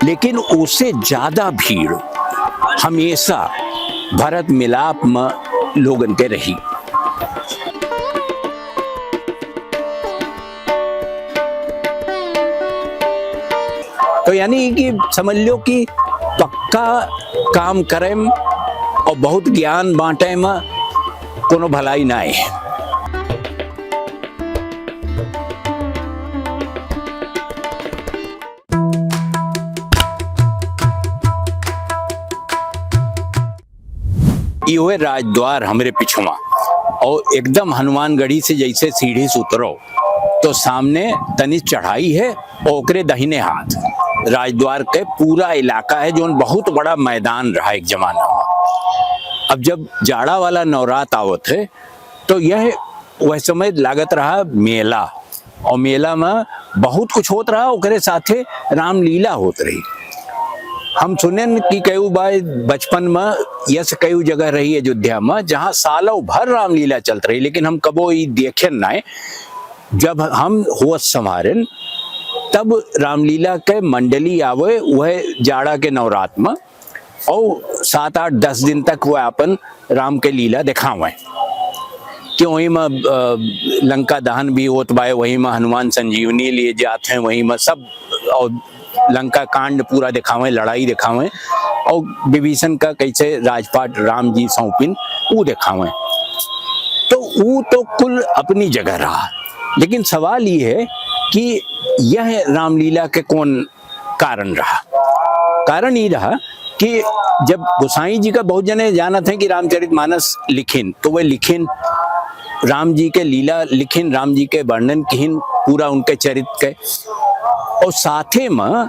लेकिन उससे ज्यादा भीड़ हमेशा भरत मिलाप में लोगन के रही। तो यानी कि समझ लो कि पक्का काम करें और बहुत ज्ञान बांटे में कोनो भलाई ना है। यो है राजद्वार हमरे पिछुआ, और एकदम हनुमानगढ़ी से जैसे सीढ़ी से उतरो तो सामने तनी चढ़ाई है और ओकरे दाहिने हाथ राजद्वार के पूरा इलाका है, जो बहुत बड़ा मैदान रहा एक जमाना में। अब जब जाड़ा वाला नवरात आवत है तो यह वह समय लागत रहा मेला, और मेला में बहुत कुछ होत रहा, ओकरे साथे रामलीला होत रही। हम सुने कि कई बार बचपन में यस कई जगह रही अयोध्या में जहाँ सालों भर रामलीला चलत रही, लेकिन हम कबो ये देखे ना। जब हम होश संभारन तब रामलीला के मंडली आवे वह जाड़ा के नवरात में, और 7, 8, 10 दिन तक वह अपन राम के लीला दिखावे कि वहीं में लंका दहन भी होत बाए, वहीं में हनुमान संजीवनी लिए जाते हैं, वहीं में सब और लंका कांड पूरा दिखावे, लड़ाई दिखावे, और विभीषण का कैसे राजपाट राम जी सौंपिन वो दिखावे। तो वो तो कुल अपनी जगह रहा, लेकिन सवाल ये है कि यह रामलीला के कौन कारण रहा। कारण ये रहा कि जब गोसाई जी का बहुत जने जानत है कि रामचरितमानस लिखिन, तो वह लिखिन राम जी के लीला लिखिन, राम जी के वर्णन किहिन पूरा उनके चरित्र के, और साथे में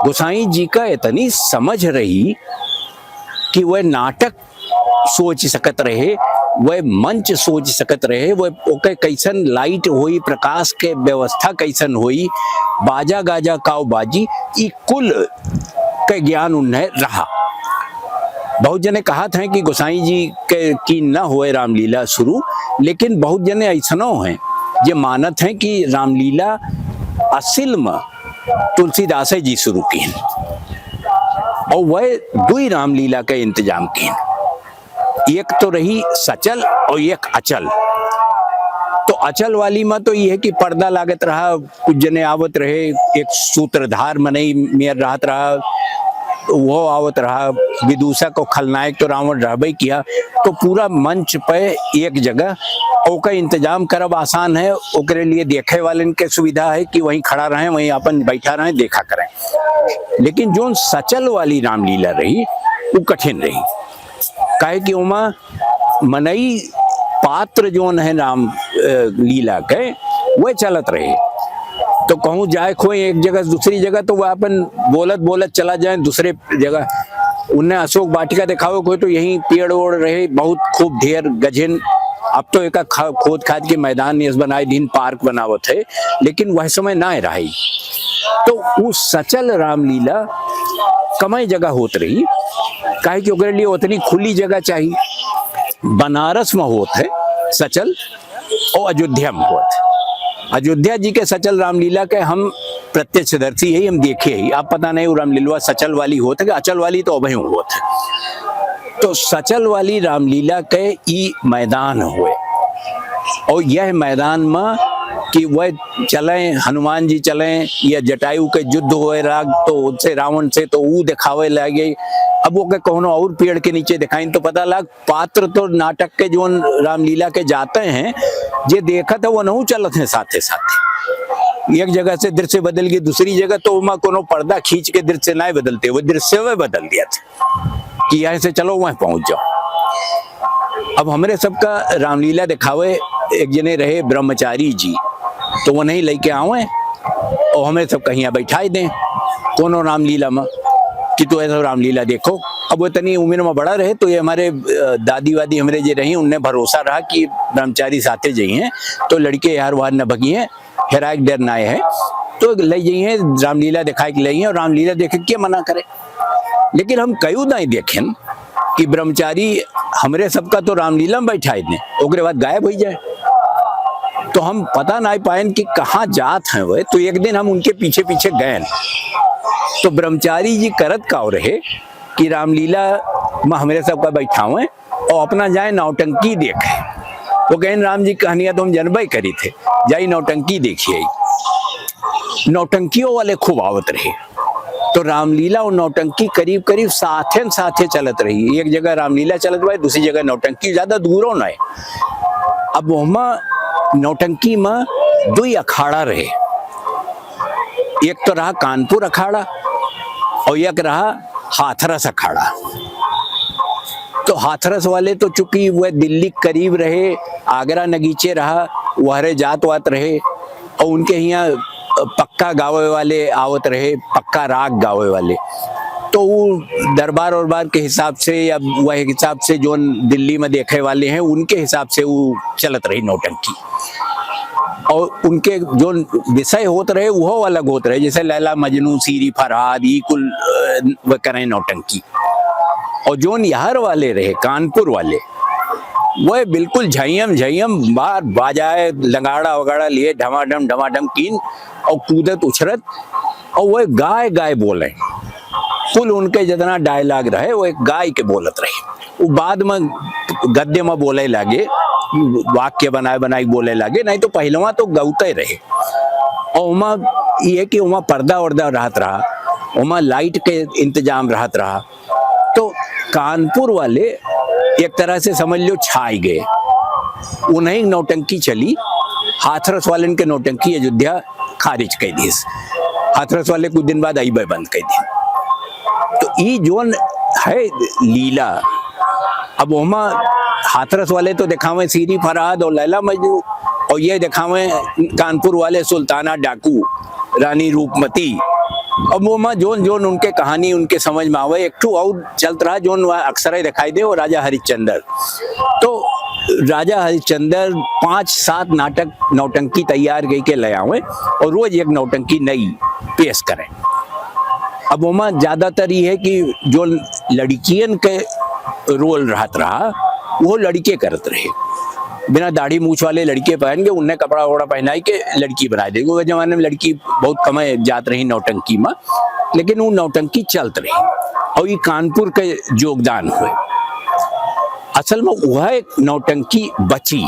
गोसाई जी का इतनी समझ रही कि वह नाटक सोच सकत रहे, वह मंच सोच सकत रहे, वह ओके कैसन लाइट होई, प्रकाश के व्यवस्था कैसन होई, बाजा गाजा काव बाजी, ई कुल के ज्ञान उन्हें रहा। बहुत जने कहा था कि गोसाई जी के की न होए रामलीला शुरू, लेकिन बहुत जने ऐसनो हैं जो मानत हैं कि रामलीला असल में तुलसीदास जी शुरू की, और वह दुई रामलीला का इंतजाम की। एक तो रही सचल और एक अचल। तो अचल वाली में तो ये है कि पर्दा लागत रहा, कुछ जने आवत रहे, एक सूत्रधार मनई मेयर रहत रहा, वो आवत रहा, विदूषक और खलनायक तो रावण रहबे किया, तो पूरा मंच पे एक जगह ओका इंतजाम करब आसान है, ओकरे लिए देखे वाले के सुविधा है कि वहीं खड़ा रहें, वहीं अपन बैठा रहें, देखा करें। लेकिन जो सचल वाली रामलीला रही वो कठिन रही, काहे कि उमा मनई पात्र जो है राम लीला के वह चलत रहे। तो कहूँ जाए खोए एक जगह दूसरी जगह, तो वह अपन बोलत बोलत चला जाए दूसरे जगह। उन्हें अशोक वाटिका दिखाओ कोई, तो यहीं पेड़ ओड़ रहे बहुत खूब ढेर गजन। अब तो एक खोद खाद के मैदान इस बनाए दिन पार्क बनावत है, लेकिन वह समय ना रही। तो वो सचल रामलीला कमाई जगह होत रही, काहे कि ओकरे लिए उतनी खुली जगह चाहिए। बनारस में होत है सचल और अयोध्या में होत है। अयोध्या जी के सचल रामलीला के हम प्रत्यक्षदर्शी है, हम देखे ही। आप पता नहीं वो रामलीला सचल वाली होत है कि अचल वाली, तो अभी होत है। तो सचल वाली रामलीला के ई मैदान हुए, और यह मैदान में कि वह चले हनुमान जी चले या जटायु के युद्ध हुए राग, तो उससे रावण से तो वो दिखावे लगे। अब वो के कोनो और पेड़ के नीचे दिखाई तो पता लग पात्र तो नाटक के जो रामलीला के जाते हैं, जे देखा था वो नहीं चलत है साथे साथे। एक जगह से दृश्य बदल गई दूसरी जगह, तो वहाँ कोनो पर्दा खींच के दृश्य नहीं बदलते, वो दृश्य में बदल दिया था कि यहाँ से चलो वहाँ पहुंच जाओ। अब हमरे सबका रामलीला दिखावे एक जने रहे ब्रह्मचारी जी, तो वो नहीं लेके आवे और हमें सब कहीं बैठाई दें कोनो रामलीला में कि तो ऐसा रामलीला देखो। अब वो इतनी उम्र में बड़ा रहे, तो ये हमारे दादी वादी हमारे जो रही, उनने भरोसा रहा कि ब्रह्मचारी साथे जाइए तो लड़के यार वहां न भगिए, हेरा एक डर ना है, तो ले जाइए रामलीला दिखाए के लिए, और रामलीला देखे क्या मना करे। लेकिन हम कई नहीं देखें कि ब्रह्मचारी हमरे सबका तो रामलीला में बैठाए दें, ओकरे बाद गायब हो जाए। तो हम पता ना पाए कि कहाँ जात हैं वह। तो एक दिन हम उनके पीछे पीछे गए, तो ब्रह्मचारी जी करत का रहे कि रामलीला में हमारे सबका बैठा हुए और अपना जाए नौटंकी देखे। तो कहें राम जी कहानियां तो हम जनबई करी थे, जाई नौटंकी देखिए। नौटंकियों वाले खूब आवत रहे, तो रामलीला और नौटंकी करीब करीब साथे साथे चलत रही। एक जगह रामलीला चलत रही, दूसरी जगह नौटंकी, ज्यादा दूरों न है। अब वहाँ नौटंकी में दो अखाड़ा रहे, एक तो रहा कानपुर अखाड़ा और एक रहा हाथरस अखाड़ा। तो हाथरस वाले तो चूंकि वह दिल्ली करीब रहे, आगरा नगीचे रहा, वहरे जात वात रहे और उनके यहाँ पक्का गावे वाले आवत रहे, पक्का राग गावे वाले। तो वो दरबार वरबार के हिसाब से या वह हिसाब से जो दिल्ली में देखे वाले हैं उनके हिसाब से वो चलत रही नौटंकी। और उनके जो विषय होते रहे वो अलग होते रहे, जैसे लैला मजनू, सीरी फरहाद, ये कुल वह करें नौटंकी। और जो यहाँ वाले रहे कानपुर वाले, वह बिल्कुल झयम झयम बार बाजाए लगाड़ा वगाड़ा लिए ढमाढम कीन और कूदत उछरत, और वह गाय गाय बोले। कुल उनके जितना डायलॉग रहे वो एक गाय के बोलत रहे। वो बाद में गद्य में बोले लगे, वाक्य बनाए बनाए बोले लगे, नहीं तो पहलवा तो गौते रहे। और उमा ये कि उमा पर्दा वर्दा रहत रहा, उमा लाइट के इंतजाम रहत रहा। तो कानपुर वाले एक तरह से समझ लो छाई गए, उन्हें नौटंकी चली। हाथरस वाले के नौटंकी अयोध्या खारिज कर दी, हाथरस वाले कुछ दिन बाद आई बंद कर दी। तो ये जो है लीला, अब वहाँ हाथरस वाले तो दिखावे सीरी फरहाद और लैला मजनू, और ये दिखावे कानपुर वाले सुल्ताना डाकू, रानी रूपमती। अब वो माँ जोन जोन उनके कहानी उनके समझ में आवे। एक ठू और चलत रहा जोन अक्सर दिखाई दे, वो राजा हरिश्चंद्र। तो राजा हरिश्चंद्र 5-7 नाटक नौटंकी तैयार गई के ले आवे और रोज एक नौटंकी नई पेश करें। अब वहाँ ज्यादातर ये है कि जो लड़कियन के रोल रहत रहा वो लड़के करत रहे, बिना दाढ़ी मूछ वाले लड़के पहन के उन्हें कपड़ा वपड़ा पहनाई के लड़की बना देगी। वो जमाने में लड़की बहुत कम जात रही नौटंकी में, लेकिन वो नौटंकी चलत रही। और ये कानपुर के योगदान हुए। असल में वह एक नौटंकी बची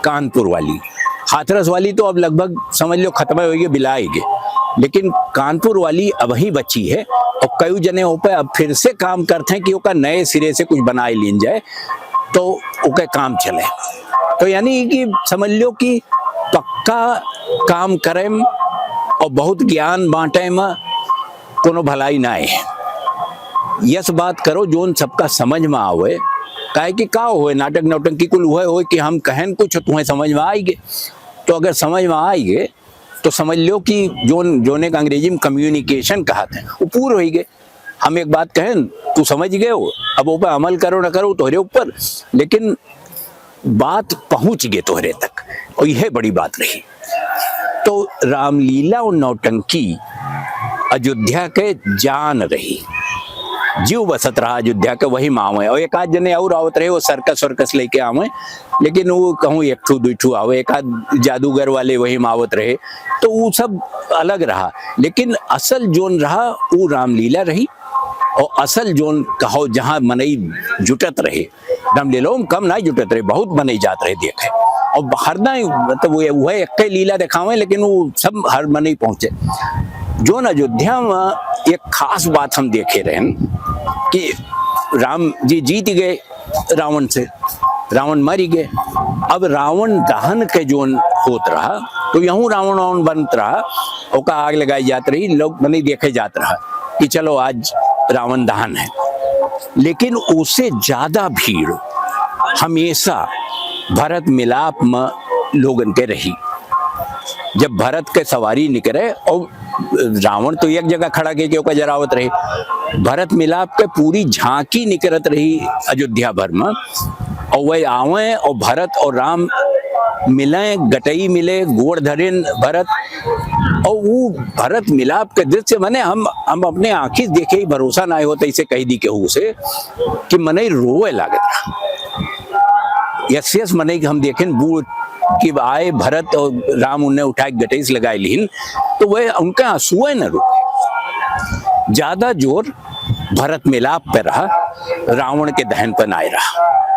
कानपुर वाली। हाथरस वाली तो अब लगभग समझ लो खत्म हो गई, बिलाएगी, लेकिन कानपुर वाली अब ही बची है। और कई जने हो पे अब फिर से काम करते हैं कि उसका नए सिरे से कुछ बनाए लीन जाए तो उसके काम चले। तो यानी कि समझ लो कि पक्का काम करें और बहुत ज्ञान बांटे में कोनो भलाई ना है। यस बात करो जोन सबका समझ में आवे, काहे कि का होए नाटक नौटंकी कुल हुए हो कि हम कहन कुछ तुम्हें समझ में आएगे। तो अगर समझ में आएगे तो समझ लो कि जोन एक अंग्रेजी में कम्युनिकेशन कहते हैं वो पूर्ण हो गए। हम एक बात कहें तू समझ गए हो, अब वो पे अमल करो ना करो तोहरे ऊपर, लेकिन बात पहुंच गए तोहरे तक, और यह बड़ी बात रही। तो रामलीला और नौटंकी अयोध्या के जान रही, जीव बसत रहा अयोध्या के वही मावे। और एक आध जने और आवत रहे वो सर्कस वर्कस लेके आवे, लेकिन वो कहूँ एक ठू दो ठू आवे, एक आध जादूगर वाले वही मावत रहे, तो वो सब अलग रहा। लेकिन असल जोन रहा वो रामलीला रही। और असल जोन कहो जहाँ मनई जुटत रहे, रामलीला में कम नहीं जुटत रहे, बहुत मनई जात रहे देखे। और हर ना मतलब वह एक लीला दिखावे, लेकिन वो सब हर मनई पहुंचे। जोन अयोध्या में एक खास बात हम देखे रहे कि राम जी जीत गए रावण से, रावण मर गए। अब रावण दहन के जोन होत रहा तो यूं रावण बनत रहा, ओका आग लगाई जात रही, लोग मनी देखे जात रहा कि चलो आज रावण दहन है। लेकिन उससे ज्यादा भीड़ हमेशा भरत मिलाप में लोगन के रही। जब भरत के सवारी निकले और रावण तो एक जगह खड़ा के ओका जरावत रहे, भरत मिलाप के पूरी झांकी निकलत रही अयोध्या भर में। और वह आवे और भरत और राम मिले, गटई मिले, गोड़ धरेन भरत। और वो भरत मिलाप के दृश्य मने हम अपने आंखी देखे ही भरोसा ना होता, इसे कही दी के से कि मने रोए लागत। यस मने हम देखें बूढ़ कि आए भरत और राम उन्हें उठाए गटेस लगाए लीन, तो वह उनका आंसुएं न रुके। ज्यादा जोर भरत मिलाप पे रहा, रावण के दहन पर आए रहा।